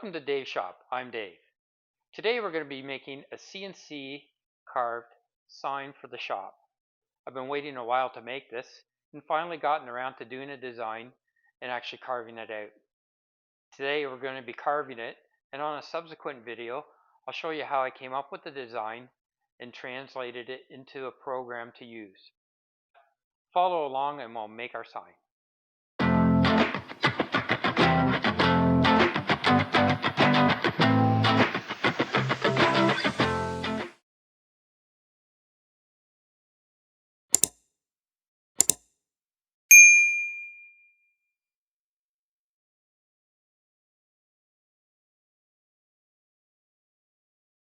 Welcome to Dave's Shop. I'm Dave. Today we're going to be making a CNC carved sign for the shop. I've been waiting a while to make this and finally gotten around to doing a design and actually carving it out. Today we're going to be carving it, and on a subsequent video I'll show you how I came up with the design and translated it into a program to use. Follow along and we'll make our sign.